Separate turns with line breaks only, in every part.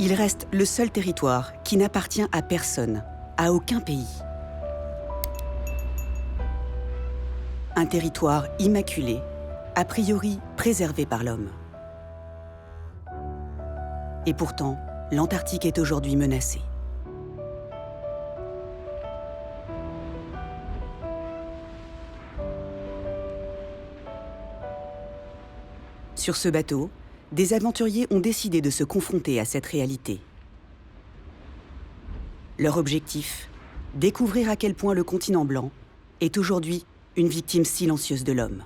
Il reste le seul territoire qui n'appartient à personne, à aucun pays. Un territoire immaculé, a priori préservé par l'homme. Et pourtant, l'Antarctique est aujourd'hui menacée. Sur ce bateau, des aventuriers ont décidé de se confronter à cette réalité. Leur objectif, découvrir à quel point le continent blanc est aujourd'hui une victime silencieuse de l'homme.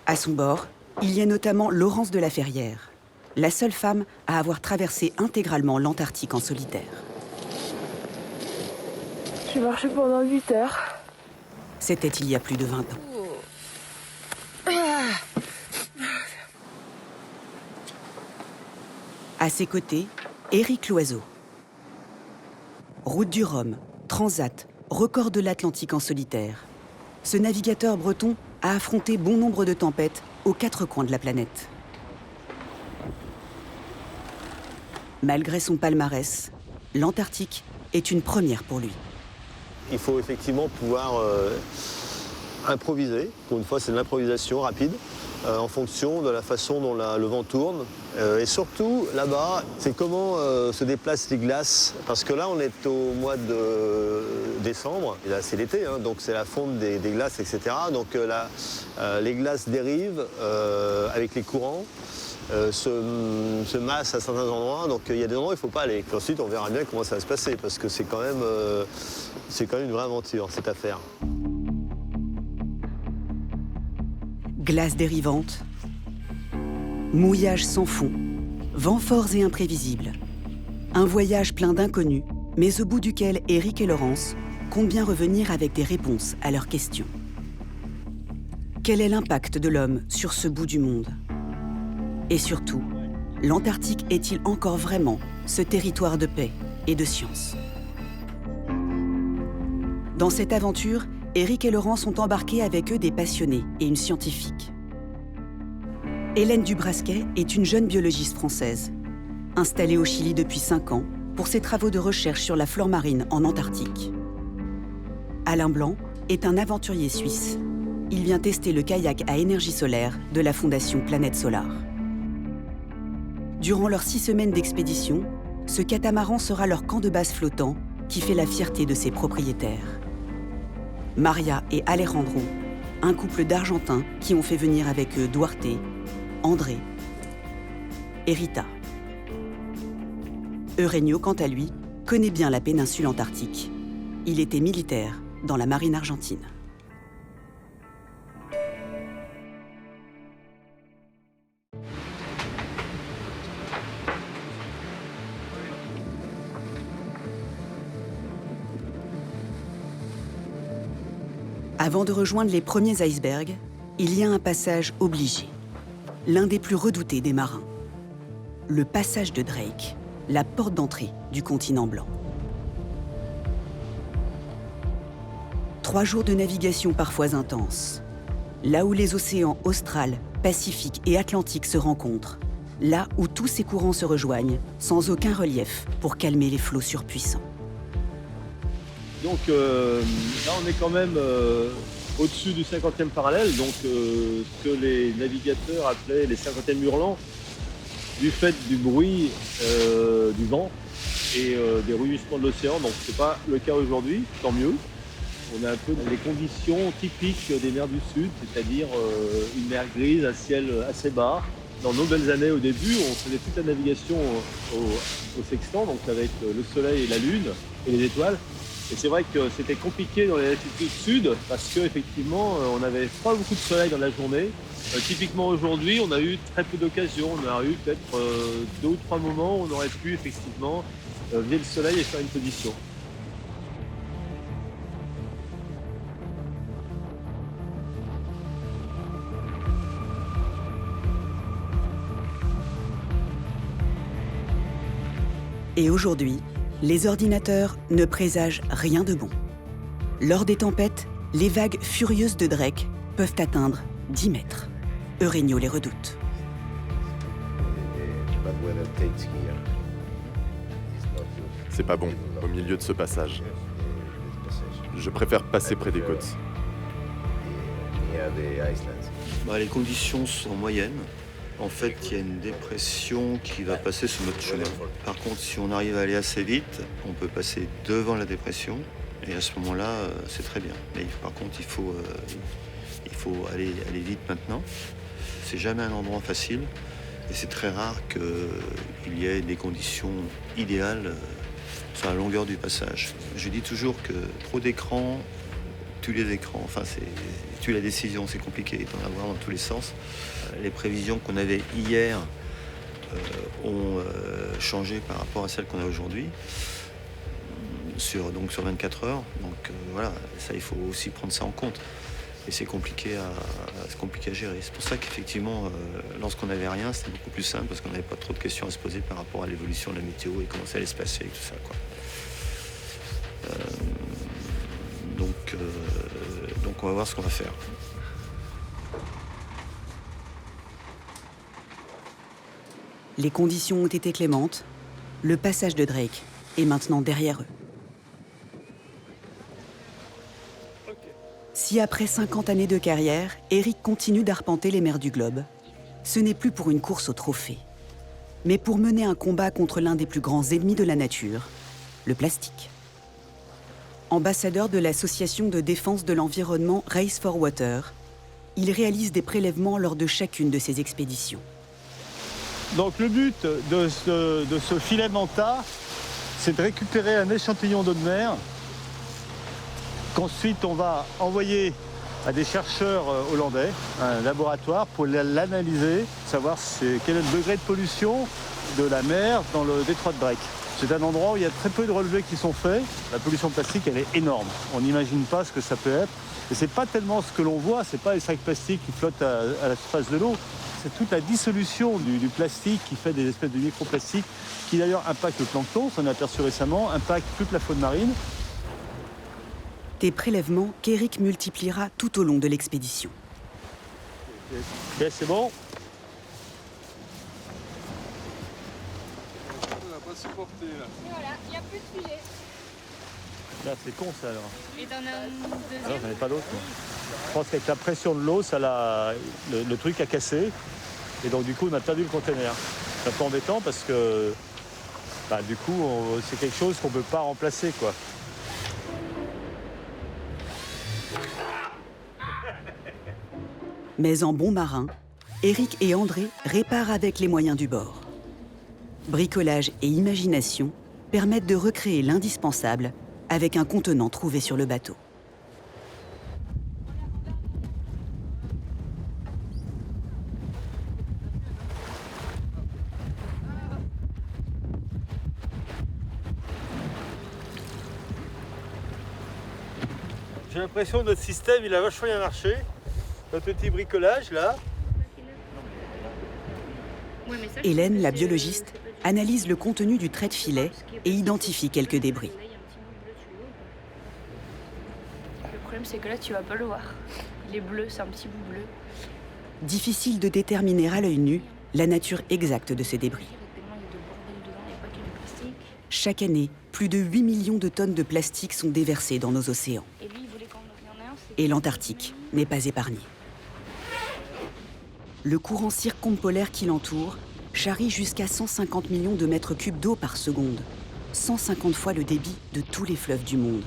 À son bord, il y a notamment Laurence de la Ferrière, la seule femme à avoir traversé intégralement l'Antarctique en solitaire.
J'ai marché pendant 8 heures.
C'était il y a plus de 20 ans. À ses côtés, Éric Loiseau. Route du Rhum, Transat, record de l'Atlantique en solitaire. Ce navigateur breton a affronté bon nombre de tempêtes aux 4 coins de la planète. Malgré son palmarès, l'Antarctique est une première pour lui.
Il faut effectivement pouvoir improviser. Pour une fois, c'est de l'improvisation rapide en fonction de la façon dont le vent tourne. Et surtout, là-bas, c'est comment se déplacent les glaces. Parce que là, on est au mois de décembre. Et là, c'est l'été, hein, donc c'est la fonte des glaces, etc. Donc là, les glaces dérivent avec les courants. Se massent à certains endroits, donc il y a des endroits où il ne faut pas aller. Puis ensuite, on verra bien comment ça va se passer, parce que c'est quand même une vraie aventure, cette affaire.
Glace dérivante, mouillage sans fond, vents forts et imprévisibles. Un voyage plein d'inconnus, mais au bout duquel Éric et Laurence comptent bien revenir avec des réponses à leurs questions. Quel est l'impact de l'homme sur ce bout du monde ? Et surtout, l'Antarctique est-il encore vraiment ce territoire de paix et de science ? Dans cette aventure, Éric et Laurence ont embarqué avec eux des passionnés et une scientifique. Hélène Dubrasquet est une jeune biologiste française, installée au Chili depuis 5 ans pour ses travaux de recherche sur la flore marine en Antarctique. Alain Blanc est un aventurier suisse. Il vient tester le kayak à énergie solaire de la fondation Planète Solar. Durant leurs 6 semaines d'expédition, ce catamaran sera leur camp de base flottant qui fait la fierté de ses propriétaires. Maria et Alejandro, un couple d'Argentins qui ont fait venir avec eux Duarte, André et Rita. Eugenio, quant à lui, connaît bien la péninsule antarctique. Il était militaire dans la marine argentine. Avant de rejoindre les premiers icebergs, il y a un passage obligé, l'un des plus redoutés des marins. Le passage de Drake, la porte d'entrée du continent blanc. 3 jours de navigation parfois intense, là où les océans austral, Pacifique et Atlantique se rencontrent, là où tous ces courants se rejoignent, sans aucun relief pour calmer les flots surpuissants.
Donc là, on est quand même au-dessus du 50e parallèle, donc ce que les navigateurs appelaient les 50e hurlants, du fait du bruit du vent et des rugissements de l'océan. Donc c'est pas le cas aujourd'hui, tant mieux. On a un peu les conditions typiques des mers du Sud, c'est-à-dire une mer grise, un ciel assez bas. Dans nos belles années au début, on faisait toute la navigation au sextant, donc avec le soleil et la lune et les étoiles. Et c'est vrai que c'était compliqué dans les latitudes sud parce qu'effectivement, on n'avait pas beaucoup de soleil dans la journée. Typiquement aujourd'hui, on a eu très peu d'occasions. On a eu peut-être 2 ou 3 moments où on aurait pu effectivement viser le soleil et faire une position.
Et aujourd'hui, les ordinateurs ne présagent rien de bon. Lors des tempêtes, les vagues furieuses de Drake peuvent atteindre 10 mètres. Eugenio les redoute.
C'est pas bon, au milieu de ce passage. Je préfère passer près des côtes.
Les conditions sont moyennes. En fait, il y a une dépression qui va passer sur notre chemin. Par contre, si on arrive à aller assez vite, on peut passer devant la dépression. Et à ce moment-là, c'est très bien. Mais par contre, il faut aller vite maintenant. C'est jamais un endroit facile. Et c'est très rare qu'il y ait des conditions idéales sur la longueur du passage. Je dis toujours que trop d'écrans tue les écrans. Enfin, tue la décision, c'est compliqué d'en avoir dans tous les sens. Les prévisions qu'on avait hier ont changé par rapport à celles qu'on a aujourd'hui, sur 24 heures. Donc voilà, ça, il faut aussi prendre ça en compte. Et c'est compliqué à gérer. C'est pour ça qu'effectivement, lorsqu'on n'avait rien, c'était beaucoup plus simple, parce qu'on n'avait pas trop de questions à se poser par rapport à l'évolution de la météo et comment ça allait se passer et tout ça, quoi. Donc on va voir ce qu'on va faire.
Les conditions ont été clémentes. Le passage de Drake est maintenant derrière eux. Si après 50 années de carrière, Eric continue d'arpenter les mers du globe, ce n'est plus pour une course au trophée, mais pour mener un combat contre l'un des plus grands ennemis de la nature, le plastique. Ambassadeur de l'association de défense de l'environnement Race for Water, il réalise des prélèvements lors de chacune de ses expéditions.
Donc le but de ce filet Manta, c'est de récupérer un échantillon d'eau de mer qu'ensuite on va envoyer à des chercheurs hollandais, un laboratoire, pour l'analyser, savoir quel est le degré de pollution de la mer dans le détroit de Drake. C'est un endroit où il y a très peu de relevés qui sont faits. La pollution plastique, elle est énorme. On n'imagine pas ce que ça peut être. Et c'est pas tellement ce que l'on voit, c'est pas les sacs plastiques qui flottent à la surface de l'eau. C'est toute la dissolution du plastique qui fait des espèces de microplastiques qui d'ailleurs impactent le plancton, on s'en est aperçu récemment, impactent toute la faune marine.
Des prélèvements qu'Eric multipliera tout au long de l'expédition.
Ok, c'est bon.
Supporter là.
Et voilà, il n'y a plus de filet.
Là, c'est con ça alors.
Et t'en as un deuxième.
Alors, j'en ai pas d'autre. Je pense qu'avec la pression de l'eau, le truc a cassé. Et donc du coup, on a perdu le conteneur. C'est un peu embêtant parce que du coup, c'est quelque chose qu'on ne peut pas remplacer, quoi.
Mais en bon marin, Eric et André réparent avec les moyens du bord. Bricolage et imagination permettent de recréer l'indispensable avec un contenant trouvé sur le bateau.
J'ai l'impression que notre système, il a vachement bien marché. Notre petit bricolage, là.
Hélène, la biologiste, analyse le contenu du trait de filet et identifie quelques débris.
Le problème, c'est que là, tu vas pas le voir. Il est bleu, c'est un petit bout bleu.
Difficile de déterminer à l'œil nu la nature exacte de ces débris. Chaque année, plus de 8 millions de tonnes de plastique sont déversées dans nos océans. Et l'Antarctique n'est pas épargné. Le courant circumpolaire qui l'entoure charrie jusqu'à 150 millions de mètres cubes d'eau par seconde, 150 fois le débit de tous les fleuves du monde,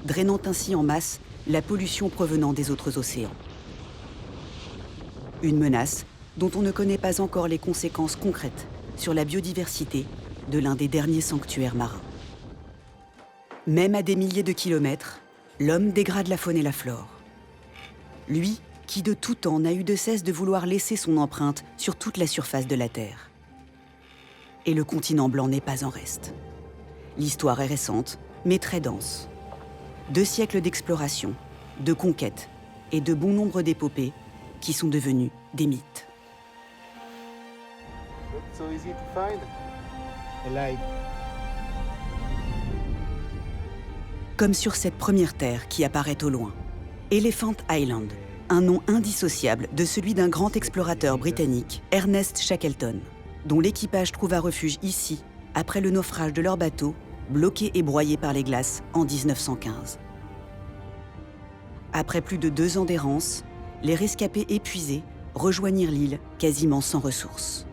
drainant ainsi en masse la pollution provenant des autres océans. Une menace dont on ne connaît pas encore les conséquences concrètes sur la biodiversité de l'un des derniers sanctuaires marins. Même à des milliers de kilomètres, l'homme dégrade la faune et la flore. Lui, qui de tout temps n'a eu de cesse de vouloir laisser son empreinte sur toute la surface de la Terre. Et le continent blanc n'est pas en reste. L'histoire est récente, mais très dense. 2 siècles d'exploration, de conquête et de bon nombre d'épopées qui sont devenues des mythes.
So easy to find. I like
comme sur cette première terre qui apparaît au loin. Elephant Island, un nom indissociable de celui d'un grand explorateur britannique, Ernest Shackleton, dont l'équipage trouva refuge ici après le naufrage de leur bateau, bloqué et broyé par les glaces en 1915. Après plus de 2 ans d'errance, les rescapés épuisés rejoignirent l'île quasiment sans ressources.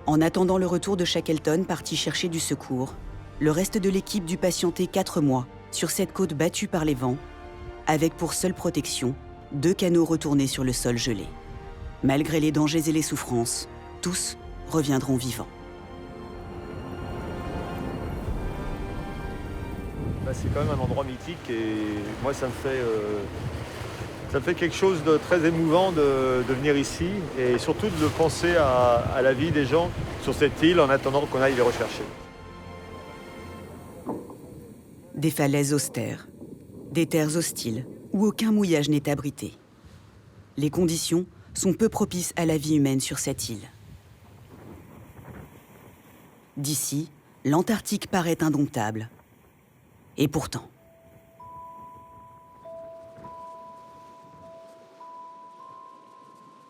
En attendant le retour de Shackleton parti chercher du secours, le reste de l'équipe dut patienter 4 mois sur cette côte battue par les vents, avec pour seule protection 2 canots retournés sur le sol gelé. Malgré les dangers et les souffrances, tous reviendront vivants.
C'est quand même un endroit mythique et moi ça me fait quelque chose de très émouvant de venir ici et surtout de penser à la vie des gens sur cette île en attendant qu'on aille les rechercher.
Des falaises austères, des terres hostiles où aucun mouillage n'est abrité. Les conditions sont peu propices à la vie humaine sur cette île. D'ici, l'Antarctique paraît indomptable. Et pourtant.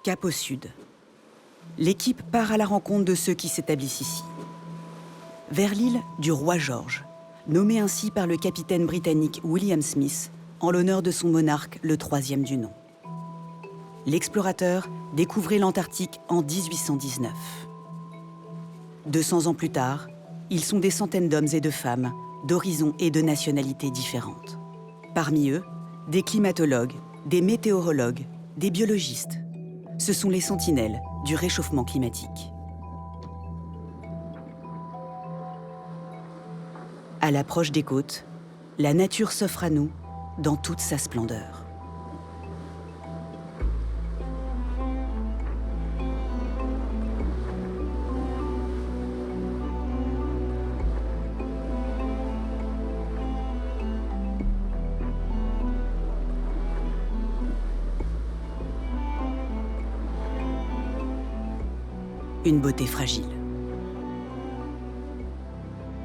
Cap au sud. L'équipe part à la rencontre de ceux qui s'établissent ici. Vers l'île du Roi George, nommée ainsi par le capitaine britannique William Smith, en l'honneur de son monarque, le 3e du nom. L'explorateur découvrait l'Antarctique en 1819. 200 ans plus tard, ils sont des centaines d'hommes et de femmes, d'horizons et de nationalités différentes. Parmi eux, des climatologues, des météorologues, des biologistes. Ce sont les sentinelles du réchauffement climatique. À l'approche des côtes, la nature s'offre à nous dans toute sa splendeur. Une beauté fragile.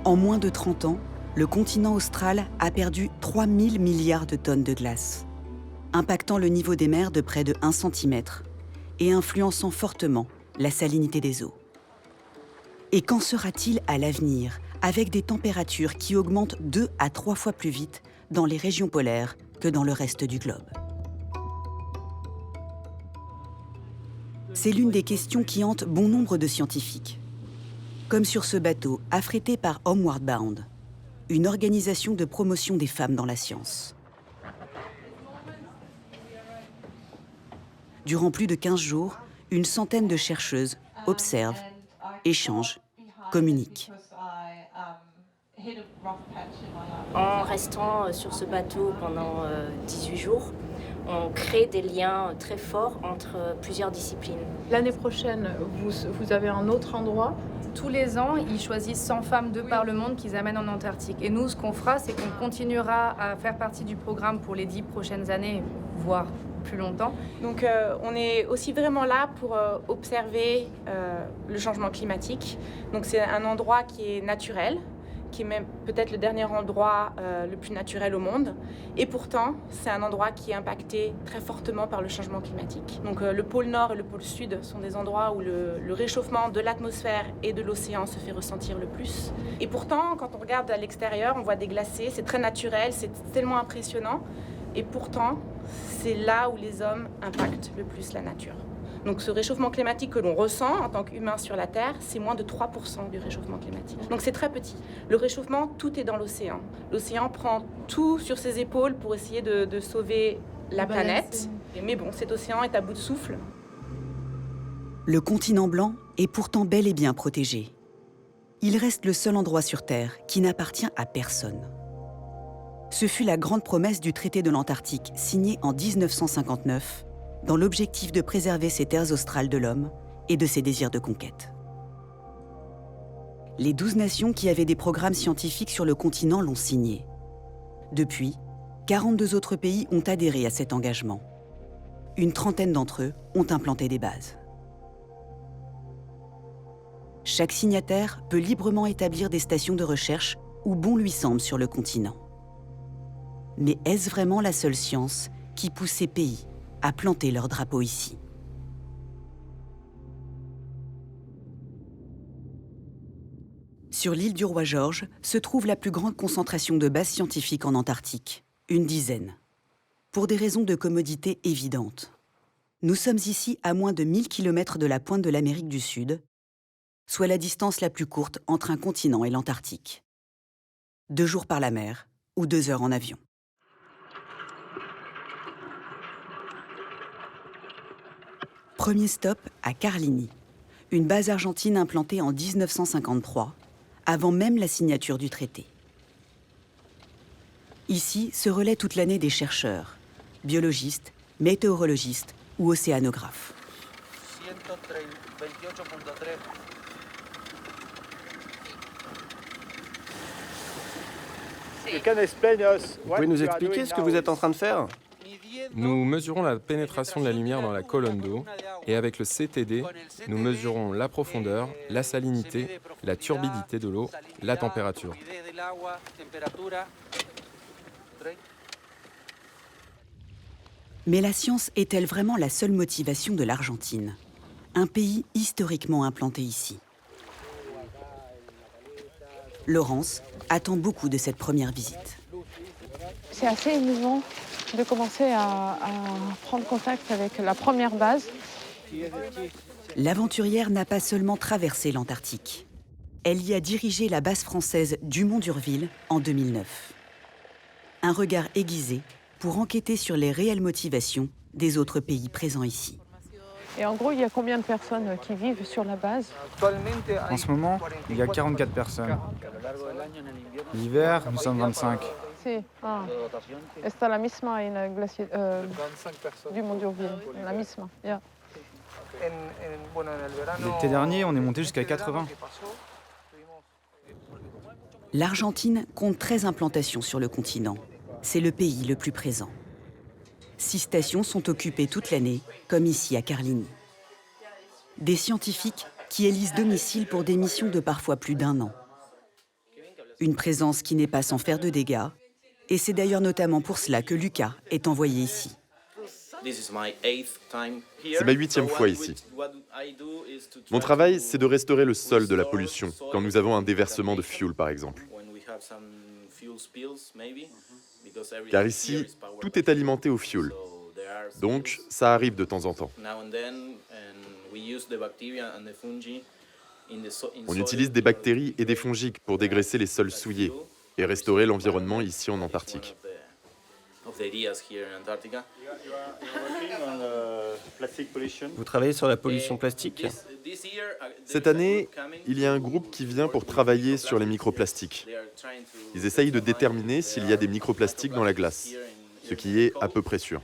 En moins de 30 ans, le continent austral a perdu 3000 milliards de tonnes de glace, impactant le niveau des mers de près de 1 cm et influençant fortement la salinité des eaux. Et qu'en sera-t-il à l'avenir, avec des températures qui augmentent 2 à 3 fois plus vite dans les régions polaires que dans le reste du globe? C'est l'une des questions qui hante bon nombre de scientifiques. Comme sur ce bateau affrété par Homeward Bound, une organisation de promotion des femmes dans la science. Durant plus de 15 jours, une centaine de chercheuses observent, échangent, communiquent.
En restant sur ce bateau pendant 18 jours, on crée des liens très forts entre plusieurs disciplines.
L'année prochaine, vous avez un autre endroit.
Tous les ans, ils choisissent 100 femmes de par le monde qu'ils amènent en Antarctique. Et nous, ce qu'on fera, c'est qu'on continuera à faire partie du programme pour les 10 prochaines années, voire plus longtemps.
Donc on est aussi vraiment là pour observer le changement climatique. Donc c'est un endroit qui est naturel, qui est même peut-être le dernier endroit le plus naturel au monde. Et pourtant, c'est un endroit qui est impacté très fortement par le changement climatique. Donc le pôle Nord et le pôle Sud sont des endroits où le réchauffement de l'atmosphère et de l'océan se fait ressentir le plus. Et pourtant, quand on regarde à l'extérieur, on voit des glaciers, c'est très naturel, c'est tellement impressionnant. Et pourtant, c'est là où les hommes impactent le plus la nature. Donc ce réchauffement climatique que l'on ressent en tant qu'humain sur la Terre, c'est moins de 3% du réchauffement climatique. Donc c'est très petit. Le réchauffement, tout est dans l'océan. L'océan prend tout sur ses épaules pour essayer de sauver la planète. Mais bon, cet océan est à bout de souffle.
Le continent blanc est pourtant bel et bien protégé. Il reste le seul endroit sur Terre qui n'appartient à personne. Ce fut la grande promesse du traité de l'Antarctique, signé en 1959, dans l'objectif de préserver ces terres australes de l'homme et de ses désirs de conquête. Les 12 nations qui avaient des programmes scientifiques sur le continent l'ont signé. Depuis, 42 autres pays ont adhéré à cet engagement. Une trentaine d'entre eux ont implanté des bases. Chaque signataire peut librement établir des stations de recherche ou bon lui semble sur le continent. Mais est-ce vraiment la seule science qui pousse ces pays à planter leur drapeau ici ? Sur l'île du Roi-Georges se trouve la plus grande concentration de bases scientifiques en Antarctique, une dizaine. Pour des raisons de commodité évidentes. Nous sommes ici à moins de 1000 km de la pointe de l'Amérique du Sud, soit la distance la plus courte entre un continent et l'Antarctique. 2 jours par la mer ou 2 heures en avion. Premier stop à Carlini, une base argentine implantée en 1953, avant même la signature du traité. Ici se relaient toute l'année des chercheurs, biologistes, météorologistes ou océanographes.
Vous pouvez nous expliquer ce que vous êtes en train de faire ?
Nous mesurons la pénétration de la lumière dans la colonne d'eau et avec le CTD, nous mesurons la profondeur, la salinité, la turbidité de l'eau, la température.
Mais la science est-elle vraiment la seule motivation de l'Argentine, un pays historiquement implanté ici? Laurence attend beaucoup de cette première visite.
C'est assez émouvant de commencer à prendre contact avec la première base.
L'aventurière n'a pas seulement traversé l'Antarctique. Elle y a dirigé la base française Dumont-d'Urville en 2009. Un regard aiguisé pour enquêter sur les réelles motivations des autres pays présents ici.
Et en gros, il y a combien de personnes qui vivent sur la base?
En ce moment, il y a 44 personnes. L'hiver, nous sommes 25.
Si. Ah. Está la misma en el glacier Dumont-d'Urville. La misma. Yeah.
L'été dernier, on est monté jusqu'à 80.
L'Argentine compte 13 implantations sur le continent. C'est le pays le plus présent. 6 stations sont occupées toute l'année, comme ici à Carlini. Des scientifiques qui élisent domicile pour des missions de parfois plus d'1 an. Une présence qui n'est pas sans faire de dégâts, et c'est d'ailleurs notamment pour cela que Lucas est envoyé ici.
C'est ma 8e fois ici. Mon travail, c'est de restaurer le sol de la pollution, quand nous avons un déversement de fuel, par exemple. Car ici, tout est alimenté au fioul. Donc, ça arrive de temps en temps. On utilise des bactéries et des fongiques pour dégraisser les sols souillés et restaurer l'environnement ici en Antarctique.
Vous travaillez sur la pollution plastique ?
Cette année, il y a un groupe qui vient pour travailler sur les microplastiques. Ils essayent de déterminer s'il y a des microplastiques dans la glace, ce qui est à peu près sûr.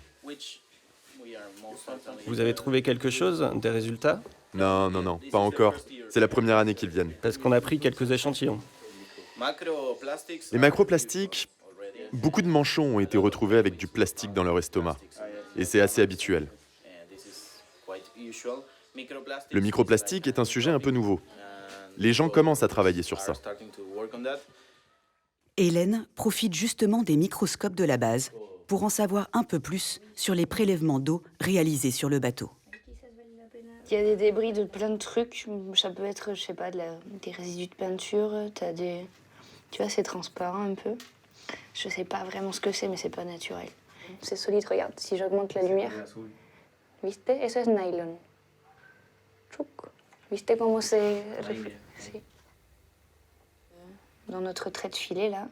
Vous avez trouvé quelque chose, des résultats ?
Non, pas encore. C'est la première année qu'ils viennent.
Parce qu'on a pris quelques échantillons.
Les macroplastiques, beaucoup de manchons ont été retrouvés avec du plastique dans leur estomac. Et c'est assez habituel. Le microplastique est un sujet un peu nouveau. Les gens commencent à travailler sur ça.
Hélène profite justement des microscopes de la base pour en savoir un peu plus sur les prélèvements d'eau réalisés sur le bateau.
Il y a des débris de plein de trucs. Ça peut être, je sais pas, des résidus de peinture. Tu vois, c'est transparent un peu. Je sais pas vraiment ce que c'est, mais c'est pas naturel. C'est solide, regarde, si j'augmente la lumière. ¿Viste? Eso es nylon. Tchouk. ¿Viste comment c'est? Dans notre trait de filet, là,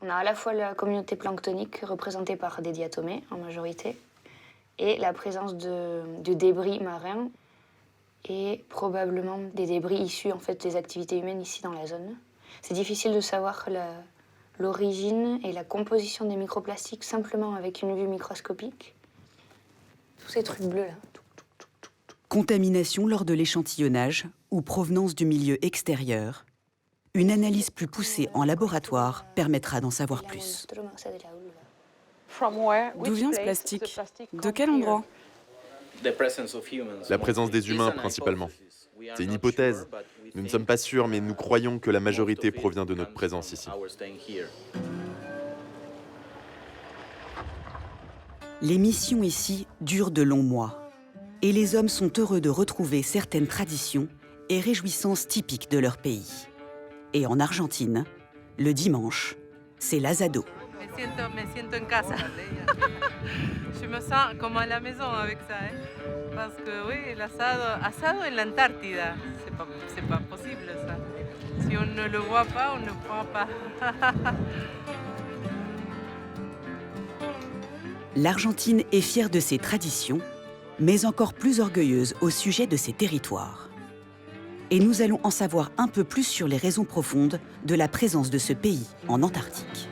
on a à la fois la communauté planctonique, représentée par des diatomées, en majorité, et la présence de débris marins, et probablement des débris issus, en fait, des activités humaines ici dans la zone. C'est difficile de savoir l'origine et la composition des microplastiques simplement avec une vue microscopique. Tous ces trucs bleus, là.
Contamination lors de l'échantillonnage ou provenance du milieu extérieur. Une analyse plus poussée en laboratoire permettra d'en savoir plus.
D'où vient ce plastique? De quel endroit?
La présence des humains, principalement. C'est une hypothèse, Nous ne sommes pas sûrs, mais nous croyons que la majorité provient de notre présence ici.
Les missions ici durent de longs mois, et les hommes sont heureux de retrouver certaines traditions et réjouissances typiques de leur pays. Et en Argentine, le dimanche, c'est l'asado.
Me siento en casa. Je me sens comme à la maison avec ça, hein? Parce que oui, asado en l'Antarctida, c'est pas possible ça. Si on ne le voit pas, on ne prend pas.
L'Argentine est fière de ses traditions, mais encore plus orgueilleuse au sujet de ses territoires. Et nous allons en savoir un peu plus sur les raisons profondes de la présence de ce pays en Antarctique.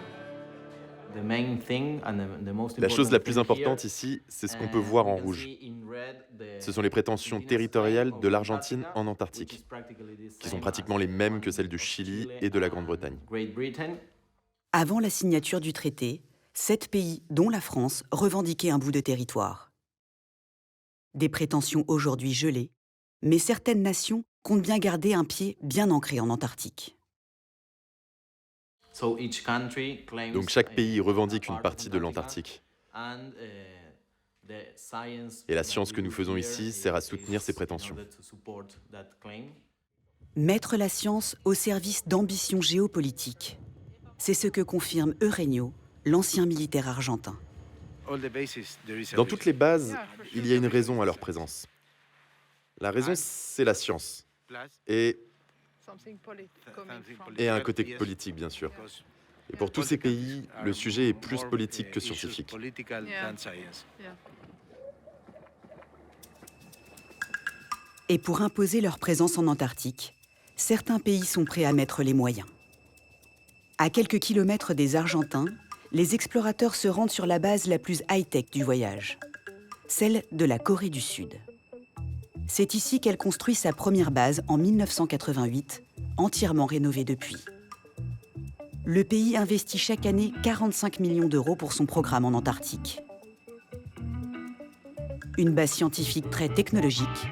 La chose la plus importante ici, c'est ce qu'on peut voir en rouge. Ce sont les prétentions territoriales de l'Argentine en Antarctique, qui sont pratiquement les mêmes que celles du Chili et de la Grande-Bretagne.
Avant la signature du traité, 7 pays, dont la France, revendiquaient un bout de territoire. Des prétentions aujourd'hui gelées, mais certaines nations comptent bien garder un pied bien ancré en Antarctique.
Donc chaque pays revendique une partie de l'Antarctique. Et la science que nous faisons ici sert à soutenir ces prétentions.
Mettre la science au service d'ambitions géopolitiques, c'est ce que confirme Eugenio, l'ancien militaire argentin.
Dans toutes les bases, il y a une raison à leur présence. La raison, c'est la science. Et un côté politique, bien sûr. Et pour tous ces pays, le sujet est plus politique que scientifique.
Et pour imposer leur présence en Antarctique, certains pays sont prêts à mettre les moyens. À quelques kilomètres des Argentins, les explorateurs se rendent sur la base la plus high-tech du voyage, celle de la Corée du Sud. C'est ici qu'elle construit sa première base en 1988, entièrement rénovée depuis. Le pays investit chaque année 45 millions d'euros pour son programme en Antarctique. Une base scientifique très technologique,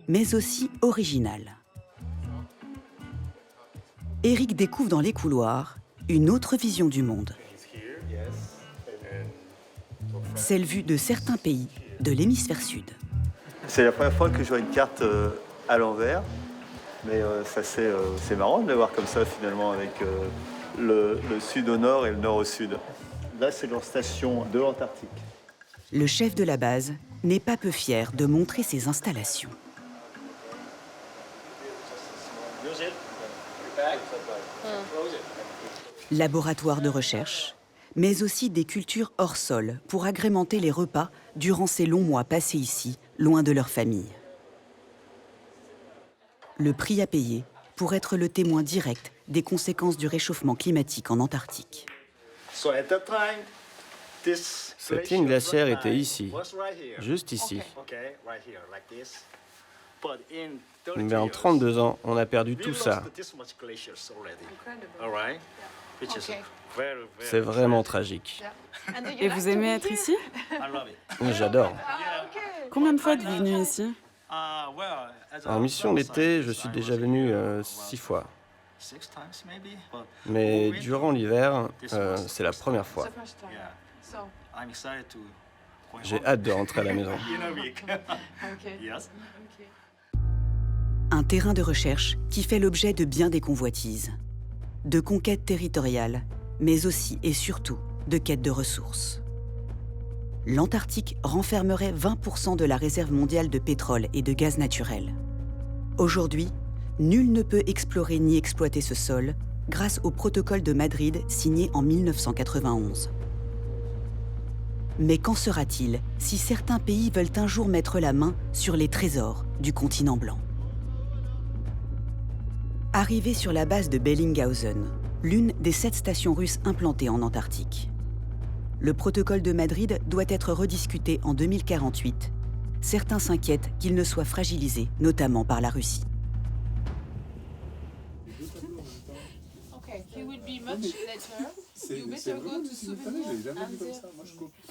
mais aussi originale. Eric découvre dans les couloirs une autre vision du monde. Celle vue de certains pays de l'hémisphère sud.
C'est la première fois que je vois une carte à l'envers, mais c'est marrant de la voir comme ça finalement, avec le sud au nord et le nord au sud. Là, c'est leur station de l'Antarctique.
Le chef de la base n'est pas peu fier de montrer ses installations. Laboratoire de recherche, mais aussi des cultures hors sol pour agrémenter les repas durant ces longs mois passés ici, loin de leur famille. Le prix à payer pour être le témoin direct des conséquences du réchauffement climatique en Antarctique.
Cette ligne glaciaire était ici, juste ici. Mais en 32 ans, on a perdu tout ça. C'est vraiment tragique.
Et vous aimez être ici?
J'adore.
Combien de fois êtes-vous venu ici?
En mission d'été, je suis déjà venu 6 fois. Mais durant l'hiver, c'est la première fois. J'ai hâte de rentrer à la maison.
Un terrain de recherche qui fait l'objet de bien des convoitises, de conquêtes territoriales, mais aussi et surtout de quêtes de ressources. L'Antarctique renfermerait 20% de la réserve mondiale de pétrole et de gaz naturel. Aujourd'hui, nul ne peut explorer ni exploiter ce sol grâce au protocole de Madrid signé en 1991. Mais qu'en sera-t-il si certains pays veulent un jour mettre la main sur les trésors du continent blanc? Arrivé sur la base de Bellinghausen, l'une des 7 stations russes implantées en Antarctique. Le protocole de Madrid doit être rediscuté en 2048. Certains s'inquiètent qu'il ne soit fragilisé, notamment par la Russie.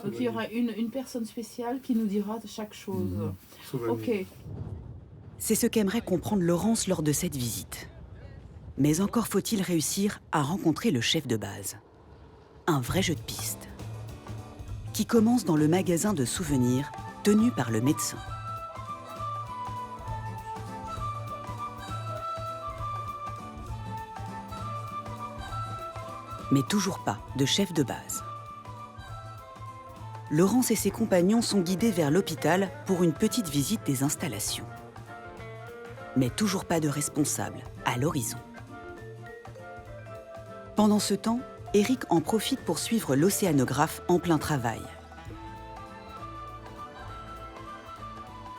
Donc il y aura une personne spéciale qui nous dira chaque chose. Ok.
C'est ce qu'aimerait comprendre Laurence lors de cette visite. Mais encore faut-il réussir à rencontrer le chef de base. Un vrai jeu de piste, qui commence dans le magasin de souvenirs tenu par le médecin. Mais toujours pas de chef de base. Laurence et ses compagnons sont guidés vers l'hôpital pour une petite visite des installations. Mais toujours pas de responsable à l'horizon. Pendant ce temps, Eric en profite pour suivre l'océanographe en plein travail.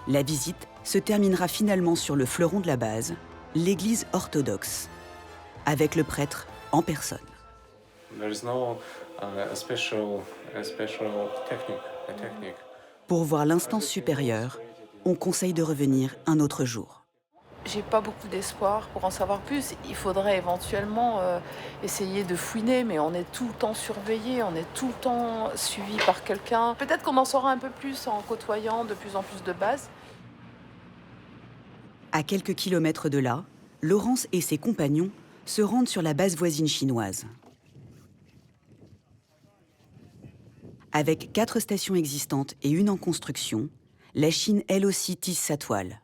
La visite se terminera finalement sur le fleuron de la base, l'église orthodoxe, avec le prêtre en personne. Pour voir l'instance supérieure, on conseille de revenir un autre jour.
J'ai pas beaucoup d'espoir pour en savoir plus. Il faudrait éventuellement essayer de fouiner, mais on est tout le temps surveillé, on est tout le temps suivi par quelqu'un. Peut-être qu'on en saura un peu plus en côtoyant de plus en plus de bases.
À quelques kilomètres de là, Laurence et ses compagnons se rendent sur la base voisine chinoise. Avec 4 stations existantes et une en construction, la Chine, elle aussi, tisse sa toile.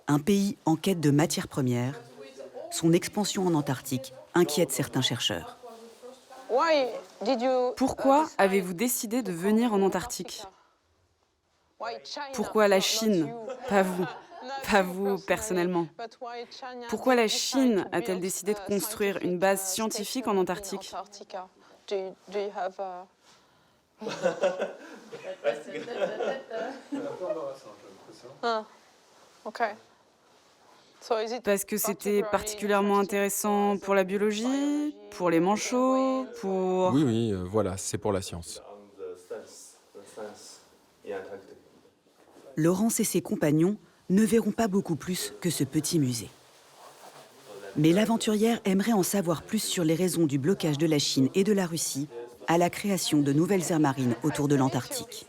Un pays en quête de matières premières, son expansion en Antarctique inquiète certains chercheurs.
Pourquoi avez-vous décidé de venir en Antarctique? Pourquoi la Chine? Pas vous personnellement. Pourquoi la Chine a-t-elle décidé de construire une base scientifique en Antarctique? Parce que c'était particulièrement intéressant pour la biologie, pour les manchots, pour...
Oui, voilà, c'est pour la science.
Laurence et ses compagnons ne verront pas beaucoup plus que ce petit musée. Mais l'aventurière aimerait en savoir plus sur les raisons du blocage de la Chine et de la Russie à la création de nouvelles aires marines autour de l'Antarctique.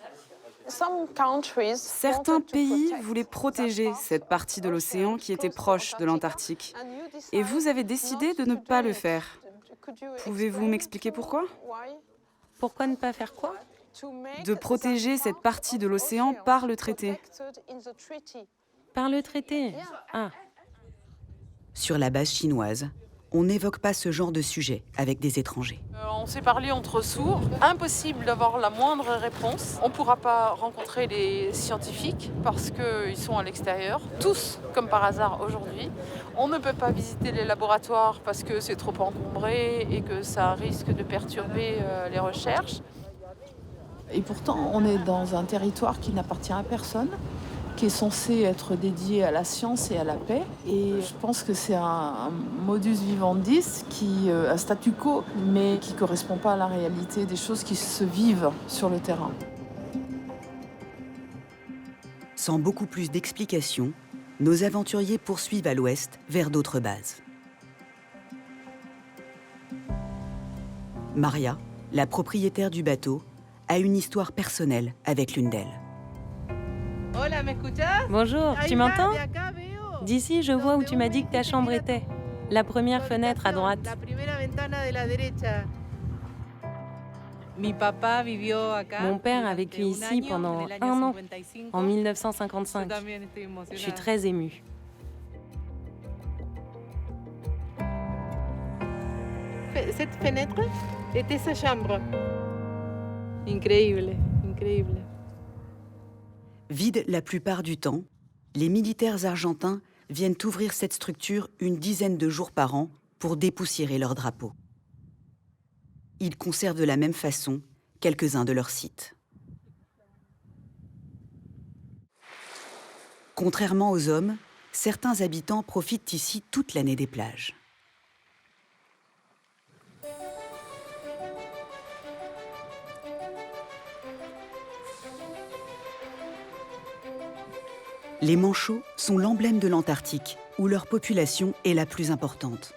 Certains pays voulaient protéger cette partie de l'océan qui était proche de l'Antarctique. Et vous avez décidé de ne pas le faire. Pouvez-vous m'expliquer pourquoi?
Pourquoi ne pas faire quoi?
De protéger cette partie de l'océan par le traité.
Par le traité? Ah.
Sur la base chinoise, on n'évoque pas ce genre de sujet avec des étrangers.
On s'est parlé entre sourds. Impossible d'avoir la moindre réponse. On ne pourra pas rencontrer les scientifiques parce qu'ils sont à l'extérieur. Tous, comme par hasard aujourd'hui. On ne peut pas visiter les laboratoires parce que c'est trop encombré et que ça risque de perturber les recherches.
Et pourtant, on est dans un territoire qui n'appartient à personne, qui est censé être dédié à la science et à la paix. Et je pense que c'est un modus vivendi, un statu quo, mais qui ne correspond pas à la réalité des choses qui se vivent sur le terrain.
Sans beaucoup plus d'explications, nos aventuriers poursuivent à l'ouest vers d'autres bases. Maria, la propriétaire du bateau, a une histoire personnelle avec l'une d'elles.
Bonjour, tu m'entends? D'ici, je vois où tu m'as dit que ta chambre était. La première fenêtre à droite. Mon père a vécu ici pendant 1 an, en 1955. Je suis très émue.
Cette fenêtre était sa chambre. Incroyable, incroyable.
Vide la plupart du temps, les militaires argentins viennent ouvrir cette structure une dizaine de jours par an pour dépoussiérer leur drapeau. Ils conservent de la même façon quelques-uns de leurs sites. Contrairement aux hommes, certains habitants profitent ici toute l'année des plages. Les manchots sont l'emblème de l'Antarctique, où leur population est la plus importante.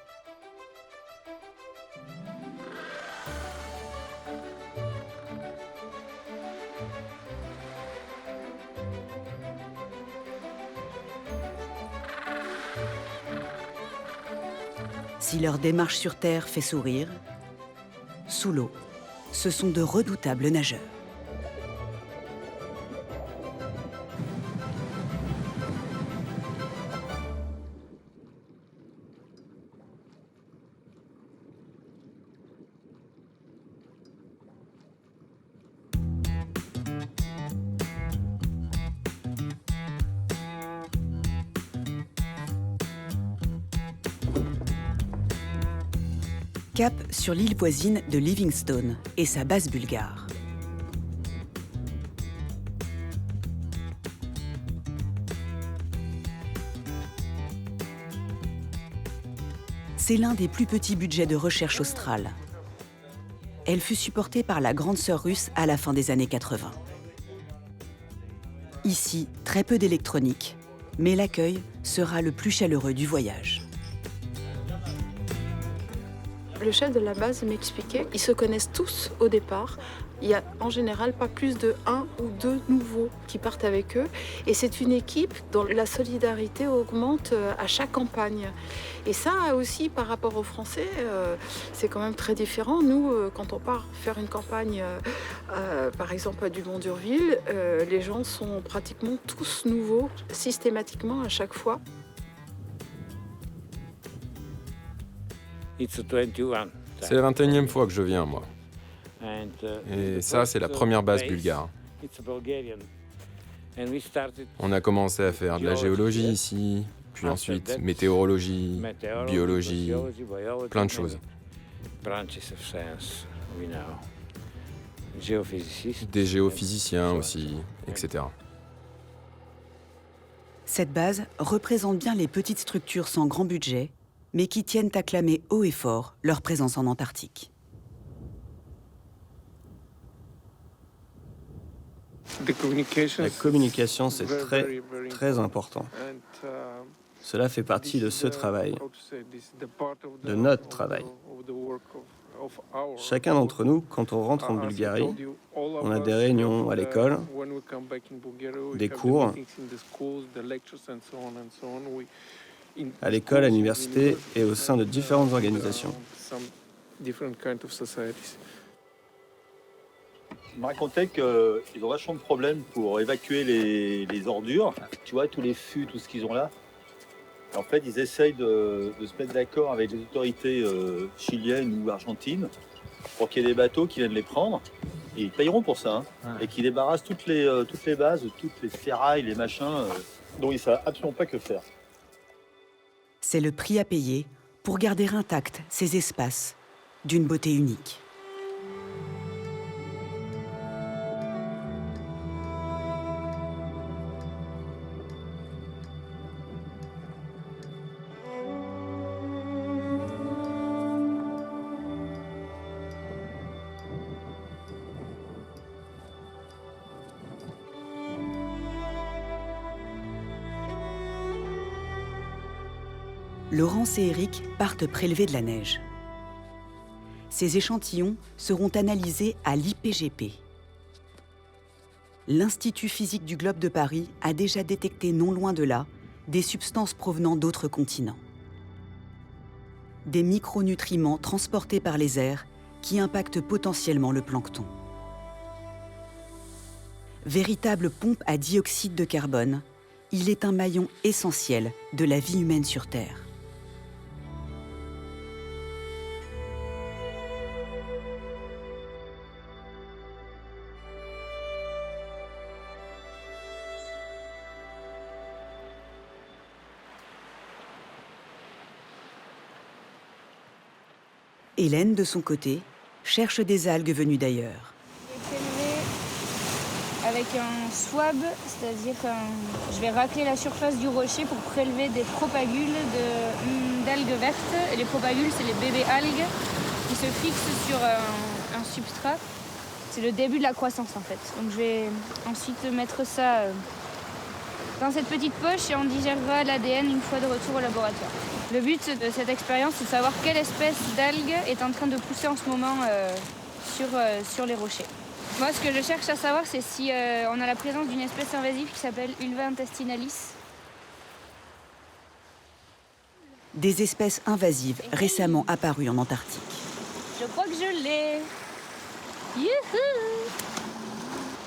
Si leur démarche sur Terre fait sourire, sous l'eau, ce sont de redoutables nageurs. Cap sur l'île voisine de Livingstone et sa base bulgare. C'est l'un des plus petits budgets de recherche australe. Elle fut supportée par la grande sœur russe à la fin des années 80. Ici, très peu d'électronique, mais l'accueil sera le plus chaleureux du voyage.
Le chef de la base m'expliquait qu'ils se connaissent tous au départ. Il y a en général pas plus de 1 ou 2 nouveaux qui partent avec eux. Et c'est une équipe dont la solidarité augmente à chaque campagne. Et ça aussi, par rapport aux Français, c'est quand même très différent. Nous, quand on part faire une campagne, par exemple à Dumont d'Urville, les gens sont pratiquement tous nouveaux, systématiquement à chaque fois.
C'est la 21e fois que je viens, moi. Et ça, c'est la première base bulgare. On a commencé à faire de la géologie ici, puis ensuite météorologie, biologie, plein de choses. Des géophysiciens aussi, etc.
Cette base représente bien les petites structures sans grand budget, mais qui tiennent à clamer haut et fort leur présence en Antarctique.
La communication, c'est très important. Cela fait partie de ce travail, de notre travail. Chacun d'entre nous, quand on rentre en Bulgarie, on a des réunions à l'école, des cours, à l'école, à l'université et au sein de différentes organisations.
Il me racontait qu'ils ont vachement de problèmes pour évacuer les ordures. Tu vois, tous les fûts, tout ce qu'ils ont là. Et en fait, ils essayent de se mettre d'accord avec les autorités chiliennes ou argentines pour qu'il y ait des bateaux qui viennent les prendre. Et ils payeront pour ça. Et qui débarrassent toutes les bases, toutes les ferrailles, les machins, dont ils ne savent absolument pas que faire.
C'est le prix à payer pour garder intacts ces espaces d'une beauté unique. Laurence et Eric partent prélever de la neige. Ces échantillons seront analysés à l'IPGP. L'Institut physique du globe de Paris a déjà détecté non loin de là des substances provenant d'autres continents. Des micronutriments transportés par les airs qui impactent potentiellement le plancton. Véritable pompe à dioxyde de carbone, il est un maillon essentiel de la vie humaine sur Terre. Hélène, de son côté, cherche des algues venues d'ailleurs.
Je vais prélever avec un swab, c'est-à-dire que je vais racler la surface du rocher pour prélever des propagules d'algues vertes. Et les propagules, c'est les bébés algues qui se fixent sur un substrat. C'est le début de la croissance en fait. Donc je vais ensuite mettre ça dans cette petite poche et on digérera l'ADN une fois de retour au laboratoire. Le but de cette expérience, c'est de savoir quelle espèce d'algue est en train de pousser en ce moment sur les rochers. Moi, ce que je cherche à savoir, c'est si on a la présence d'une espèce invasive qui s'appelle Ulva intestinalis.
des espèces invasives récemment apparues en Antarctique.
Je crois que je l'ai. Youhou!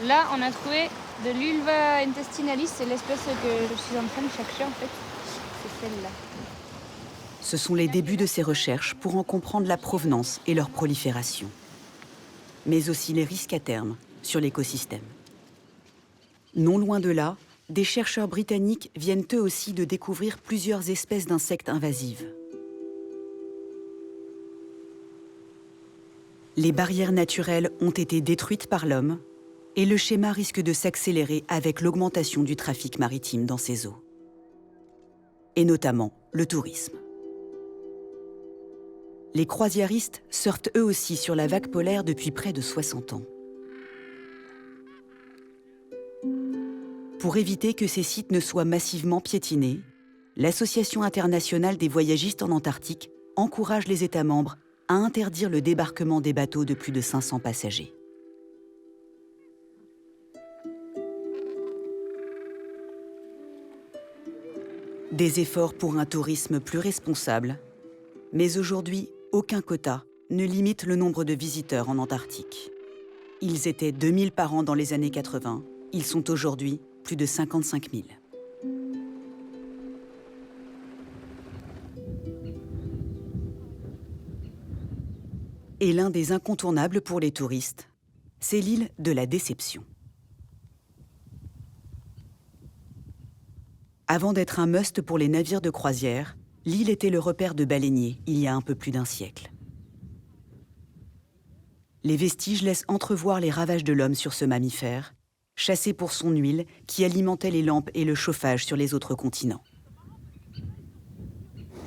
Là, on a trouvé de l'Ulva intestinalis, c'est l'espèce que je suis en train de chercher en fait. C'est celle-là.
Ce sont les débuts de ces recherches pour en comprendre la provenance et leur prolifération, mais aussi les risques à terme sur l'écosystème. Non loin de là, des chercheurs britanniques viennent eux aussi de découvrir plusieurs espèces d'insectes invasives. Les barrières naturelles ont été détruites par l'homme et le schéma risque de s'accélérer avec l'augmentation du trafic maritime dans ces eaux. Et notamment le tourisme. Les croisiéristes surfent eux aussi sur la vague polaire depuis près de 60 ans. Pour éviter que ces sites ne soient massivement piétinés, l'Association internationale des voyagistes en Antarctique encourage les États membres à interdire le débarquement des bateaux de plus de 500 passagers. Des efforts pour un tourisme plus responsable, mais aujourd'hui, aucun quota ne limite le nombre de visiteurs en Antarctique. Ils étaient 2000 par an dans les années 80, ils sont aujourd'hui plus de 55 000. Et l'un des incontournables pour les touristes, c'est l'île de la Déception. Avant d'être un must pour les navires de croisière, l'île était le repère de baleiniers il y a un peu plus d'un siècle. Les vestiges laissent entrevoir les ravages de l'homme sur ce mammifère, chassé pour son huile qui alimentait les lampes et le chauffage sur les autres continents.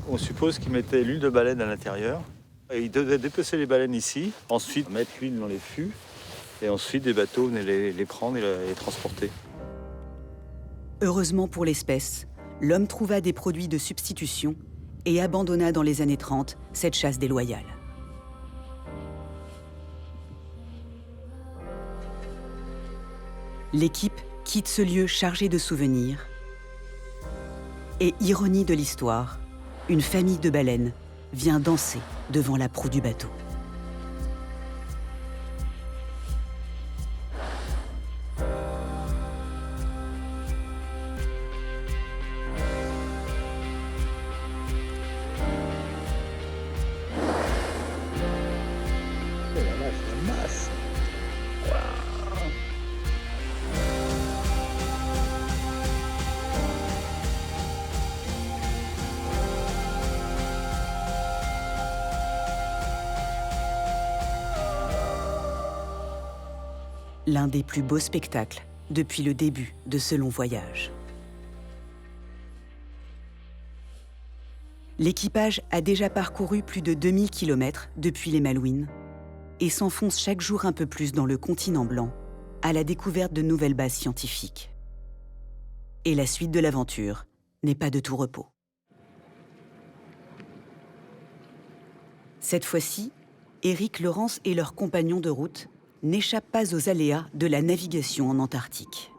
On suppose qu'ils mettaient l'huile de baleine à l'intérieur. Et ils devaient dépecer les baleines ici, ensuite mettre l'huile dans les fûts, et ensuite des bateaux venaient les prendre et les transporter.
Heureusement pour l'espèce, l'homme trouva des produits de substitution et abandonna dans les années 30 cette chasse déloyale. L'équipe quitte ce lieu chargé de souvenirs. Et ironie de l'histoire, une famille de baleines vient danser devant la proue du bateau. L'un des plus beaux spectacles depuis le début de ce long voyage. L'équipage a déjà parcouru plus de 2000 km depuis les Malouines et s'enfonce chaque jour un peu plus dans le continent blanc à la découverte de nouvelles bases scientifiques. Et la suite de l'aventure n'est pas de tout repos. Cette fois-ci, Éric, Laurence et leurs compagnons de route n'échappent pas aux aléas de la navigation en Antarctique.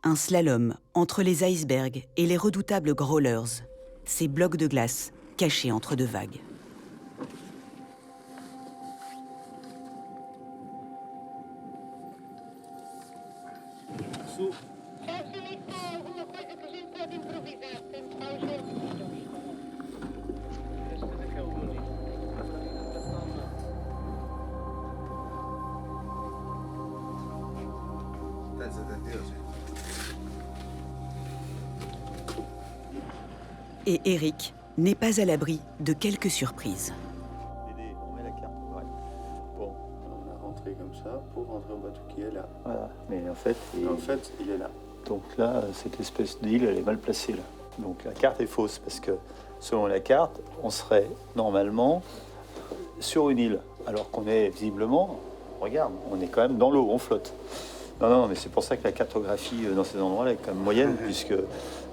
Un slalom entre les icebergs et les redoutables growlers, ces blocs de glace cachés entre deux vagues. Et Éric n'est pas à l'abri de quelques surprises.
On met la carte, ouais. Bon, on a rentré comme ça pour rentrer au bateau qui est là. Voilà, mais en fait, il est là. Donc là, cette espèce d'île, elle est mal placée là. Donc la carte est fausse parce que selon la carte, on serait normalement sur une île, alors qu'on est visiblement, regarde, on est quand même dans l'eau, on flotte. Non, mais c'est pour ça que la cartographie dans ces endroits-là est quand même moyenne, puisque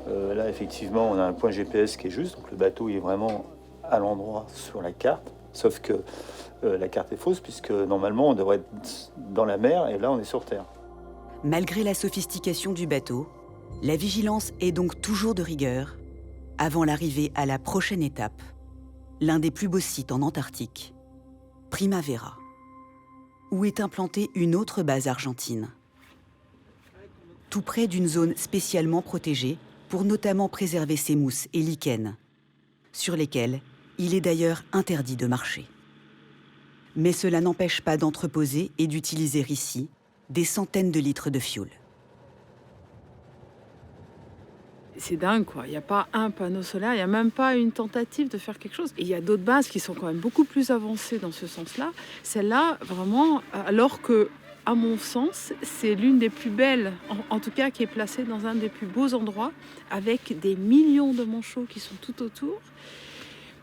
là, effectivement, on a un point GPS qui est juste, donc le bateau il est vraiment à l'endroit sur la carte, sauf que la carte est fausse, puisque normalement, on devrait être dans la mer, et là, on est sur Terre.
Malgré la sophistication du bateau, La vigilance est donc toujours de rigueur avant l'arrivée à la prochaine étape, l'un des plus beaux sites en Antarctique, Primavera, où est implantée une autre base argentine, tout près d'une zone spécialement protégée pour notamment préserver ses mousses et lichens, sur lesquels il est d'ailleurs interdit de marcher. Mais cela n'empêche pas d'entreposer et d'utiliser ici des centaines de litres de fioul.
C'est dingue, quoi. Il n'y a pas un panneau solaire, il n'y a même pas une tentative de faire quelque chose. Et il y a d'autres bases qui sont quand même beaucoup plus avancées dans ce sens-là. Celle-là, vraiment, alors que, à mon sens, c'est l'une des plus belles, en tout cas qui est placée dans un des plus beaux endroits, avec des millions de manchots qui sont tout autour.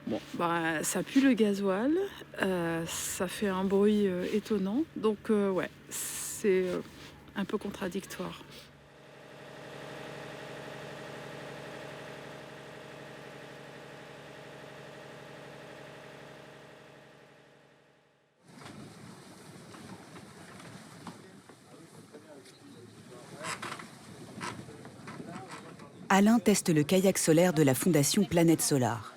Bon, bah, ça pue le gasoil, ça fait un bruit étonnant. Donc, ouais, c'est un peu contradictoire.
Alain teste le kayak solaire de la Fondation Planète Solar.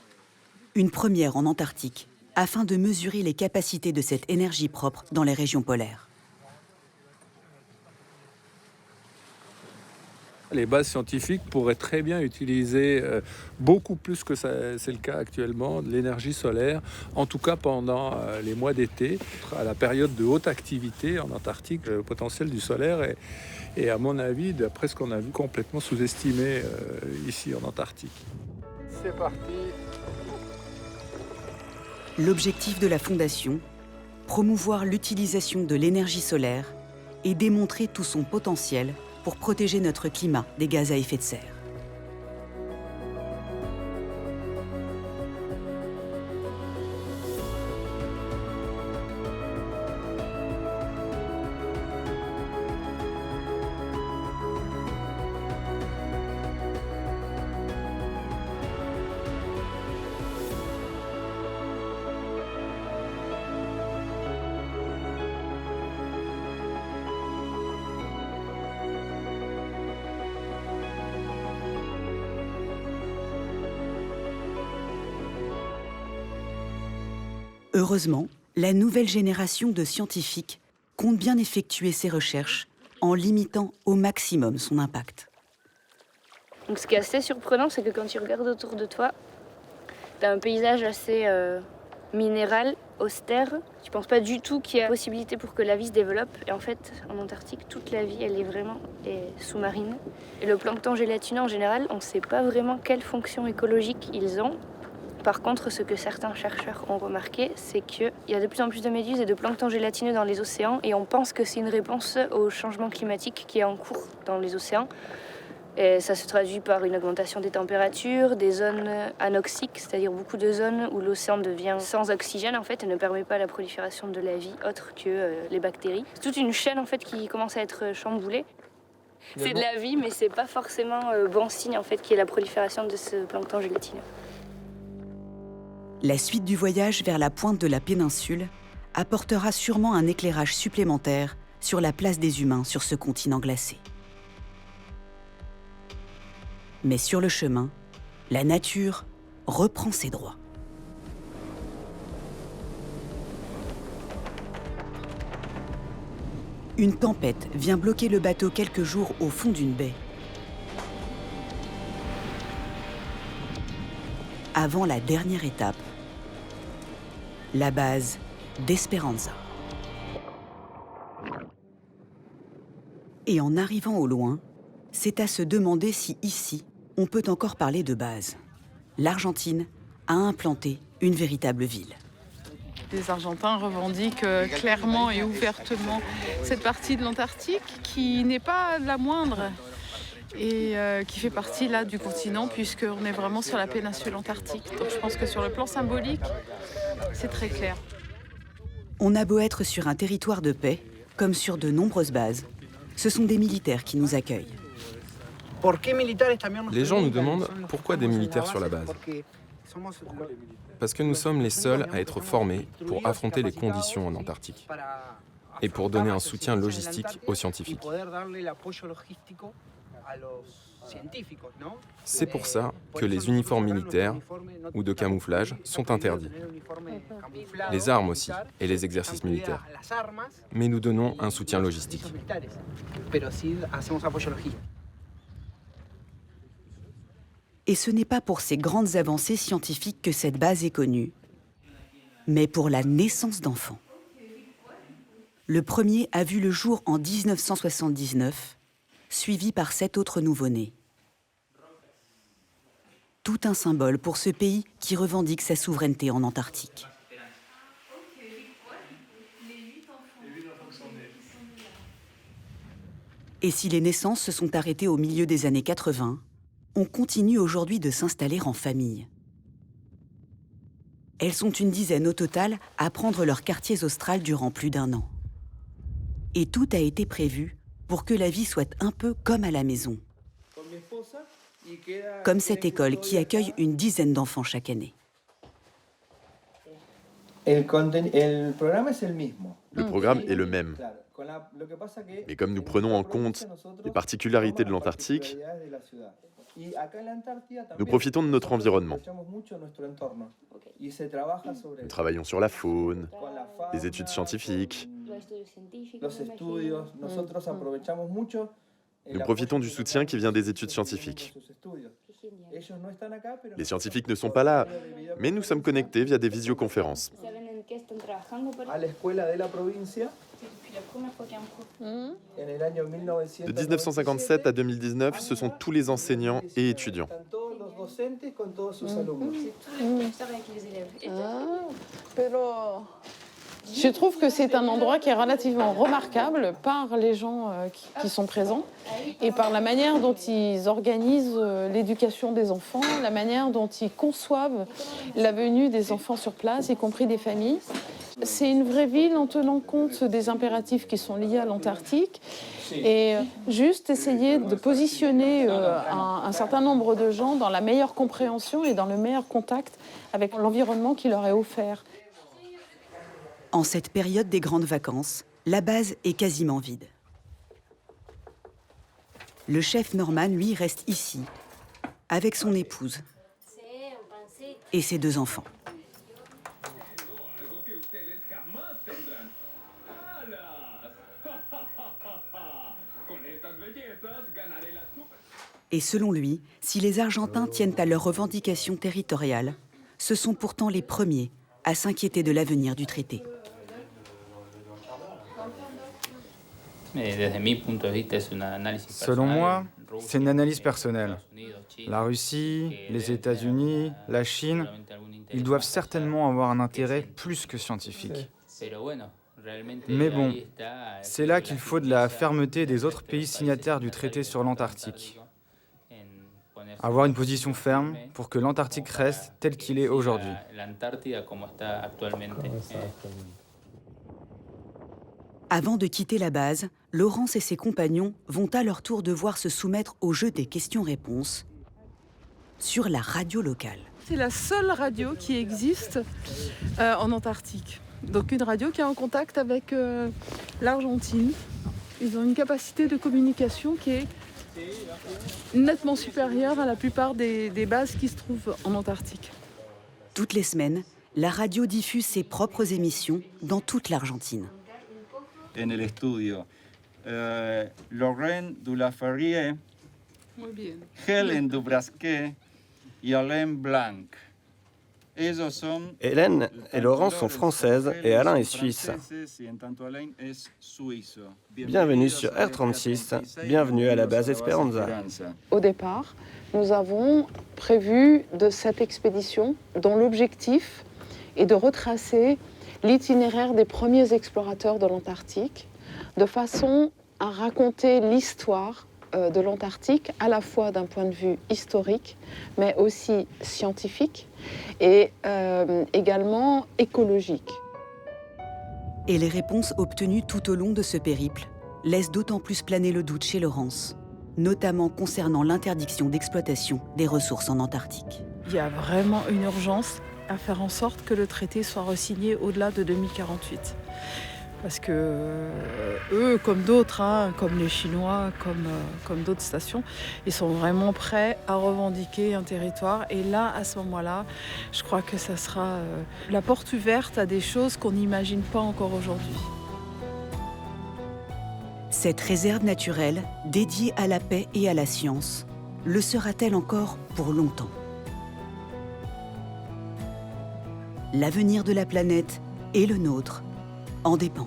Une première en Antarctique, afin de mesurer les capacités de cette énergie propre dans les régions polaires.
Les bases scientifiques pourraient très bien utiliser beaucoup plus que c'est le cas actuellement de l'énergie solaire, en tout cas pendant les mois d'été, à la période de haute activité en Antarctique. Le potentiel du solaire est à mon avis, d'après ce qu'on a vu, complètement sous-estimé ici en Antarctique.
C'est parti.
L'objectif de la Fondation, promouvoir l'utilisation de l'énergie solaire et démontrer tout son potentiel pour protéger notre climat des gaz à effet de serre. Heureusement, la nouvelle génération de scientifiques compte bien effectuer ses recherches en limitant au maximum son impact.
Donc, ce qui est assez surprenant, c'est que quand tu regardes autour de toi, tu as un paysage assez minéral, austère. Tu ne penses pas du tout qu'il y a possibilité pour que la vie se développe. Et en fait, en Antarctique, toute la vie, elle est vraiment sous-marine. Et le plancton gélatineux, en général, on ne sait pas vraiment quelle fonction écologique ils ont. Par contre, ce que certains chercheurs ont remarqué, c'est qu'il y a de plus en plus de méduses et de plancton gélatineux dans les océans et on pense que c'est une réponse au changement climatique qui est en cours dans les océans. Et ça se traduit par une augmentation des températures, des zones anoxiques, c'est-à-dire beaucoup de zones où l'océan devient sans oxygène en fait et ne permet pas la prolifération de la vie autre que les bactéries. C'est toute une chaîne en fait qui commence à être chamboulée. C'est de la vie, mais c'est pas forcément bon signe en fait qu'il y ait la prolifération de ce plancton gélatineux.
La suite du voyage vers la pointe de la péninsule apportera sûrement un éclairage supplémentaire sur la place des humains sur ce continent glacé. Mais sur le chemin, la nature reprend ses droits. Une tempête vient bloquer le bateau quelques jours au fond d'une baie. Avant la dernière étape, la base d'Esperanza. Et en arrivant au loin, c'est à se demander si ici, on peut encore parler de base. L'Argentine a implanté une véritable ville.
Les Argentins revendiquent clairement et ouvertement cette partie de l'Antarctique qui n'est pas la moindre et qui fait partie là du continent puisqu'on est vraiment sur la péninsule antarctique. Donc je pense que sur le plan symbolique, c'est très clair.
On a beau être sur un territoire de paix, comme sur de nombreuses bases, ce sont des militaires qui nous accueillent.
Les gens nous demandent pourquoi des militaires sur la base. Parce que nous sommes les seuls à être formés pour affronter les conditions en Antarctique et pour donner un soutien logistique aux scientifiques. C'est pour ça que les uniformes militaires ou de camouflage sont interdits. Les armes aussi, et les exercices militaires. Mais nous donnons un soutien logistique.
Et ce n'est pas pour ses grandes avancées scientifiques que cette base est connue, mais pour la naissance d'enfants. Le premier a vu le jour en 1979, suivi par 7 autres nouveau-nés. Tout un symbole pour ce pays qui revendique sa souveraineté en Antarctique. Et si les naissances se sont arrêtées au milieu des années 80, on continue aujourd'hui de s'installer en famille. Elles sont une dizaine au total à prendre leurs quartiers australes durant plus d'1 an. Et tout a été prévu pour que la vie soit un peu comme à la maison. Comme cette école qui accueille une dizaine d'enfants chaque année.
Le programme est le même. Mais comme nous prenons en compte les particularités de l'Antarctique, nous profitons de notre environnement. Nous travaillons sur la faune, les études scientifiques. Nous profitons du soutien qui vient des études scientifiques. Les scientifiques ne sont pas là, mais nous sommes connectés via des visioconférences. De 1957 à 2019, ce sont tous les enseignants et étudiants.
Je trouve que c'est un endroit qui est relativement remarquable par les gens qui sont présents et par la manière dont ils organisent l'éducation des enfants, la manière dont ils conçoivent la venue des enfants sur place, y compris des familles. C'est une vraie ville en tenant compte des impératifs qui sont liés à l'Antarctique et juste essayer de positionner un certain nombre de gens dans la meilleure compréhension et dans le meilleur contact avec l'environnement qui leur est offert.
En cette période des grandes vacances, la base est quasiment vide. Le chef Norman, lui, reste ici, avec son épouse et ses 2 enfants. Et selon lui, si les Argentins tiennent à leurs revendications territoriales, ce sont pourtant les premiers à s'inquiéter de l'avenir du traité.
Selon moi, c'est une analyse personnelle. La Russie, les États-Unis, la Chine, ils doivent certainement avoir un intérêt plus que scientifique. Mais bon, c'est là qu'il faut de la fermeté des autres pays signataires du traité sur l'Antarctique. Avoir une position ferme pour que l'Antarctique reste tel qu'il est aujourd'hui.
Avant de quitter la base, Laurence et ses compagnons vont à leur tour devoir se soumettre au jeu des questions-réponses sur la radio locale.
C'est la seule radio qui existe en Antarctique. Donc une radio qui est en contact avec l'Argentine. Ils ont une capacité de communication qui est nettement supérieure à la plupart des bases qui se trouvent en Antarctique.
Toutes les semaines, la radio diffuse ses propres émissions dans toute l'Argentine.
En el estudio, Lorraine Dulaferrier, Hélène Dubrasquet et Alain Blanc.
Hélène et Laurence sont françaises et Alain est suisse. Bienvenue sur R36, bienvenue à la base Esperanza.
Au départ, nous avons prévu de cette expédition dont l'objectif est de retracer l'itinéraire des premiers explorateurs de l'Antarctique de façon à raconter l'histoire de l'Antarctique à la fois d'un point de vue historique mais aussi scientifique et également écologique.
Et les réponses obtenues tout au long de ce périple laissent d'autant plus planer le doute chez Laurence, notamment concernant l'interdiction d'exploitation des ressources en Antarctique.
Il y a vraiment une urgence à faire en sorte que le traité soit re-signé au-delà de 2048.
Parce que eux, comme d'autres, comme les Chinois, comme d'autres stations, ils sont vraiment prêts à revendiquer un territoire. Et là, à ce moment-là, je crois que ça sera la porte ouverte à des choses qu'on n'imagine pas encore aujourd'hui.
Cette réserve naturelle, dédiée à la paix et à la science, le sera-t-elle encore pour longtemps? L'avenir de la planète et le nôtre en dépendent.